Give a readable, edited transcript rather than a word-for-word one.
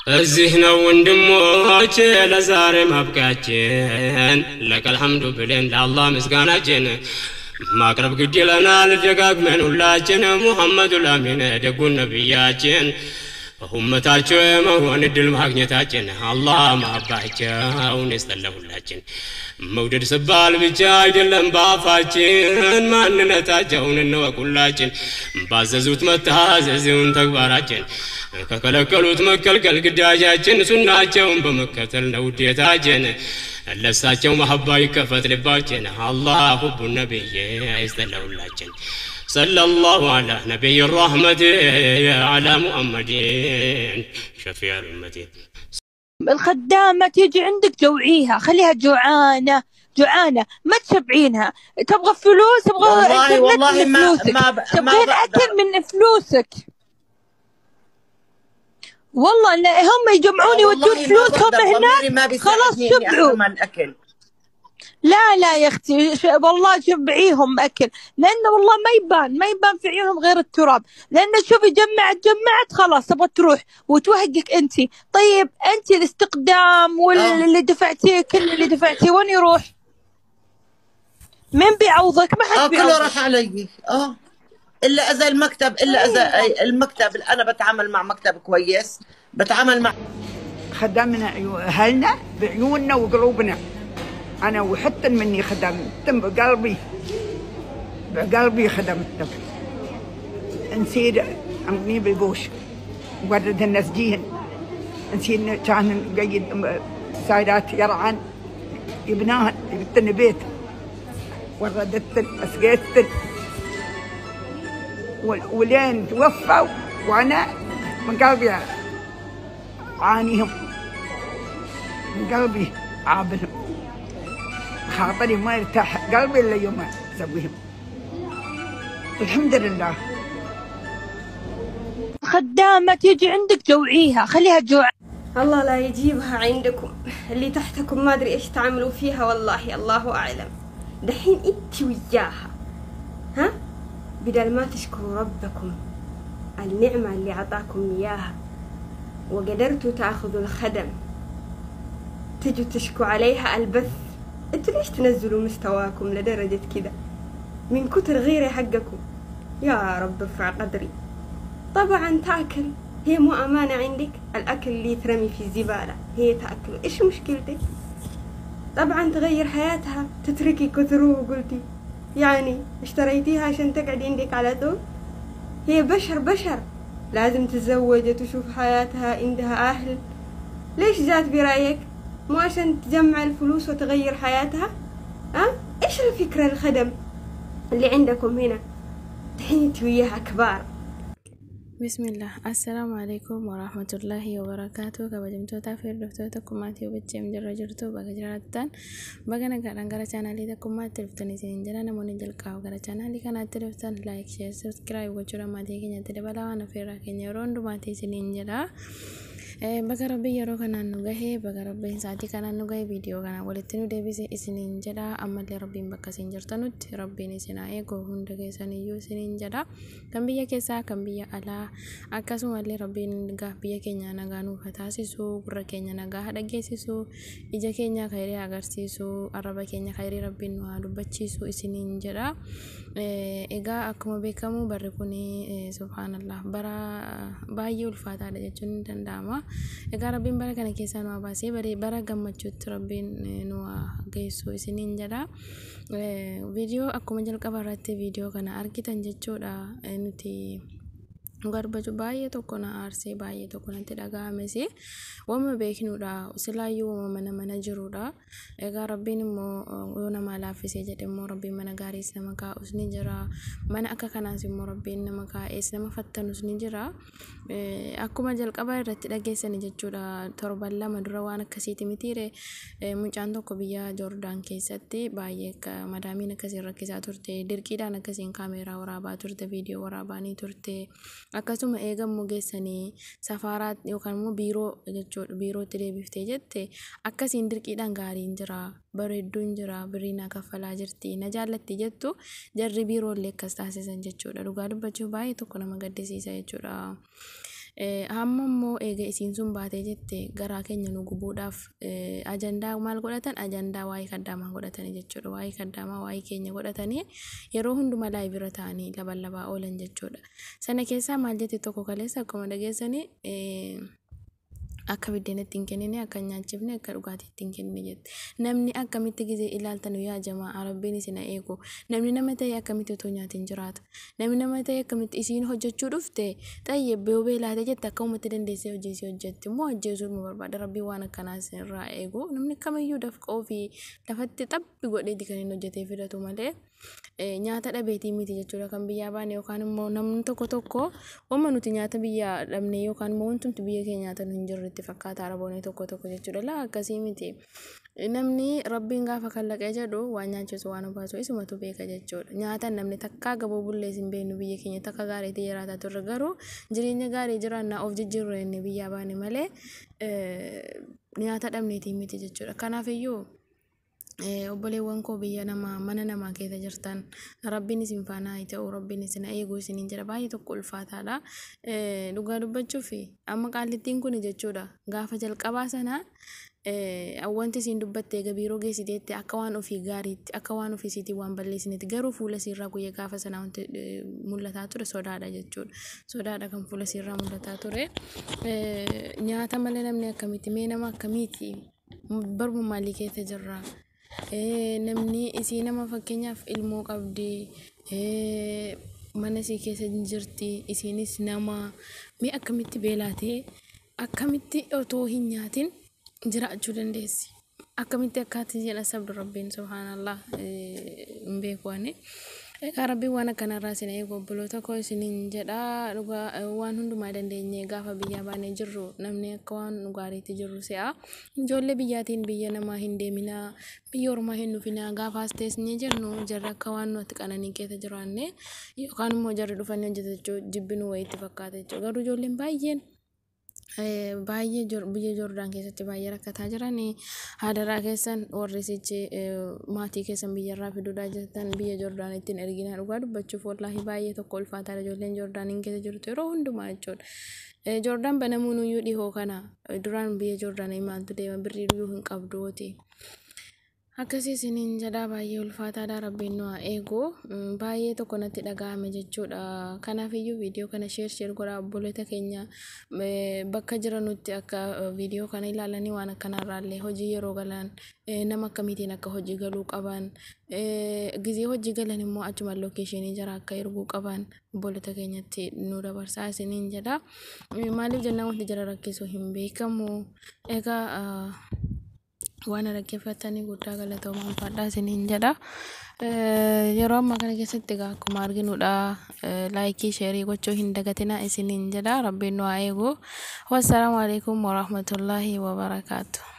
الزهنا وندموش لزار مبكاتين لك الحمد بلين لله مسكاناتين ما قرب قد لنا لدقاق من ولاجين محمد الأمين دقوا النبياتين همتاچو مهون الدل ماغنيتاچن الله ما باچاو نستلهولاچن مودد سبال ብቻ አይደለም ባፋችን ማንነታቸውን እንወቁላችን ባዘዙት መታዘዙን ተግባራችን ከከለከሉት መከልከል ግዳጃችን ሱናቸውን በመከተል ነው ውዴታችን ለሳቸው መሐባ ይከፈት ልባችን አላህ ሁቡ ነብይ አይስተለውላችን صلى الله على نبي الرحمة على محمد شفيع الأمة. الخدامة تيجي عندك جوعيها، خليها جوعانة جوعانة، ما تشبعينها. تبغى فلوس، تبغى والله من فلوسك، تبغين أكل من فلوسك. والله إن هم يجمعون يودون فلوسهم هناك خلاص شبعوا. لا لا يا اختي والله شبعيهم اكل، لانه والله ما يبان في عيونهم غير التراب، لانه شوفي جمعت خلاص تبغى تروح وتوهقك انت. طيب انت الاستقدام واللي دفعتيه كل اللي دفعتيه وين يروح؟ من بيعوضك؟ ما حد بيعوضك. كله راح علي. الا اذا المكتب، الا اذا المكتب انا بتعامل مع مكتب كويس، بتعامل مع خدمنا اهلنا بعيوننا وقلوبنا. أنا وحتى مني خدمت بقلبي خدمتهم. نسير أمني بالبوش ورد الناس جيهن، نسير كان قيد سايرات يرعن يبناهن يبتن بيت وردتن أسقيتن ولين توفوا وأنا من قلبي عانيهم، من قلبي عابلهم، خاطري ما يرتاح قلبي الا يوم اسويهم. الحمد لله. خدامة تيجي عندك جوعيها، خليها جوع. الله لا يجيبها عندكم، اللي تحتكم ما ادري ايش تعملوا فيها والله الله اعلم. دحين انت وياها بدل ما تشكروا ربكم النعمة اللي عطاكم اياها وقدرتوا تاخذوا الخدم، تجوا تشكوا عليها البث. انتوا ليش تنزلوا مستواكم لدرجة كذا من كتر غيرة حقكم؟ يا رب ارفع قدري. طبعا تاكل، هي مو امانة عندك؟ الاكل اللي يترمي في الزبالة هي تاكله، ايش مشكلتك؟ طبعا تغير حياتها، تتركي كثروه قلتي يعني اشتريتيها عشان تقعد عندك على طول؟ هي بشر لازم تتزوج وتشوف حياتها عندها اهل. ليش جات برايك؟ مو عشان تجمع الفلوس وتغير حياتها؟ ايش الفكرة الخدم اللي عندكم هنا؟ دحين انت وياها كبار. بسم الله. السلام عليكم ورحمة الله وبركاته. كبجمتو تافير دفتو كماتي وبتشم جرجرتو بجراتان بجنا كرانغرا channel ida kummat teleftani senjana namoni jalkaw gara channel kana teleftan like share subscribe gochura mate kenya tedebala wana fera kenya rondu mate senjana baga rabbi yero kana nugahe baga rabbi saati kana nugahe video kana walittinu debise isinin jada amalle rabbi bakka senjartanut rabbin isina ego hunda kesani yu isinin jada kambiya kesa kambiya ala akkasumalle rabbin ga biya kenya naganu fatasisu gurra kenya naga hadagesisu ija kenya khairi agarsisu araba kenya khairi rabbin wa dubbachisu isinin jada ega akkuma bekamu barre kuni subhanallah bara bayyul fata da jechun dandama ega rabbin bara kana keessa nu abase bara gammachut rabbin nu geessu isinin jada video akkuma jalqaba irratti video kana argitan jechuudha nuti garbaju baay'ee tokko na arsee baay'ee tokko natti dhaga'amese wama beeknuudha silaayyuu wama mana jiruudha. Egaa rabbiin immoo yoo nama laaffisee jedhe immoo rabbiin mana gaarii nama kaa'us ni jira, mana akka kanaas immoo rabbiin nama kaa'es nama fattanus ni jira. Akkuma jalqaba irratti dhageessani jechuudha torban lama dura waan akkasiiti mitiire mucaan tokko biyya Joordaan keessatti baay'ee madaamiin akkasiin rakkisaa turte, dirqiidhaan akkasiin kaameeraa waraabaa turte, viidiyoo waraabanii turte. akkasuma eegamu geessanii safaaraat yookaan immoo biiroo jechuudha biirootti deebiftee jette akkasiin dirqiidhaan gaariin jira bareedduun jira biriina kaffalaa jirti na jaallatti jettu jarri biiroolee akkas taasisan jechuudha dhugaa dubbachuuf baay'ee tokko nama gaddisiisa jechuudha. Hammammoo eega isiin sun baatee jette garaa keenya nu gubuudhaaf ajandaa maal godhatan ajandaa waa'ee kaddaamaa godhatanii jechuudha. Waa'ee kaddaamaa waa'ee keenya godhatanii yeroo hundumaa laayivira ta'anii labalabaa oolan jechuudha. Sana keessaa maal jette tokko kaleessa akkuma dhageessanii akka biddeen ittiin kennine akka nyaachifne akka dhugaatii ittiin kennine jette. Namni akkamitti gizee ilaaltan yaa jamaa rabbiin isin eegu. Namni nama ta'e akkamitti otoo nyaatiin jiraata. Namni nama ta'e akkamitti isiin hojjechuu dhufte xayyeebbee obee laatee jette akka uummatti dandeessee hojjeesii hojjetti immoo hojjeesuu nu barbaada rabbii waan akkanaa irraa eegu. Namni kamiyyuu dafqa ofii lafatti xabbi godheeti kan hin hojjetee fidatu malee nyaata dhabeetii miti jechuudha kan biyyaa baane yookaan immoo namni tokko amma nuti nyaata biyyaa dhabne yookaan immoo wantumti biyya keenya nyaatan hin jirretti fakkaata araboonni tokko jechuudha laa akkasii miti. Namni rabbiin gaafa kallaqee jedhu waan nyaachisu waan baasu isumatu beeka jechuudha. Nyaata namni takkaa gaboo bullees hin beeknu biyya keenya takka gaariitti jiraataa turre garuu jireenya gaarii jiraannaa of jijjiirree inni biyyaa baane malee nyaata dhabneetii miti jechuudha. Kanaafiyyuu obboleewwan koo biyya namaa mana namaa keessa jirtan rabbiin isin faana haa ta'u rabbiin isin eeguu isiniin jedha baay'ee tokko ulfaataadha. Dhugaa dubbachuuf amma qaallittiin kun jechuudha gaafa jalqabaa sana wanti isin dubbatte gabiiroo geessiteetti akka waan ofii gaariitti akka waan ofii isiitii waan balleessinetti garuu fuula siirraa guyyaa gaafa sana wanti mul'ataa ture sodaadha jechuudha. Sodaadha kan fuula siirraa mul'ataa ture. Nyaata malee namni akkamitti mee nama akkamiiti barbu maalii keessa jirra. Namni isii nama fakkeenyaaf ilmoo qabdi mana isii keessa jirti isiinis nama mee akkamitti beelaatee akkamitti otoo hin nyaatin jiraachuu dandeessi. Akkamitti akkaatii jedha sabdu rabbiin subhaanallah hin beekuwani. Egaa rabbiin waan akkanarraa isin eegu obboloota koo isiniin jedha dhugaa waan hundumaa dandeenye gaafa biyyaa baanee jirru namni akka waan gaariitti jirru se'a. Ijoollee biyyaatiin biyya namaa hin deeminaa biyya ormaa hin dhufinaa gaafa as teessnee jirnu jarri akka waan nuti qananii keessa jiraanne yookaan immoo jarri dhufanii hojjetachuu jibbinuu wayiitti fakkaata jechuudha. Garuu ijoolleen baay'een biyya Joordaan keessatti baay'ee rakkataa jiranii hadaraa keessan warri sichi maatii keessan biyyarraa fiduudhaa jirtan biyya Joordaan ittiin erginaa dhugaa dubbachuuf wallaahi baay'ee tokko ulfaataadha ijoolleen Joordaaniin keessa jirtu yeroo hundumaa jechuudha. Joordaan banamuun iyyuu dhihoo kana duraan biyya Joordaan maaltu deema birrii iyyuu hin qabduuti. Akkasii isiniin jedhaa baay'ee ulfaataadha rabbiin nu haa eegu baay'ee tokko natti dhaga'ame jechuudha. Kanaafiyyuu viidiyoo kana sheer godhaa obboloota keenya bakka jiranutti akka viidiyoo kana ilaalanii waan akkanarraallee hojii yeroo galan nama akkamiitiin akka hojii galuu qaban gizee hojii galan immoo achuma lookeeshinii jira akka erguu qaban obboloota keenyatti nu dabarsaa isiniin jedha. Maaliif jennaan wanti jara rakkisu hin beekamu. Egaa waan dhaggeeffatanii guddaa galatoomaa fadhaa isiniin jedha. Yeroo ammaa kana keessatti egaa akkuma arginudha laayikii sheerii gochuu hin dagatinaa isiniin jedha. Rabbiin nu haa eegu. Wassalaamu alaikum warahmatullaahi wabarakaatuh.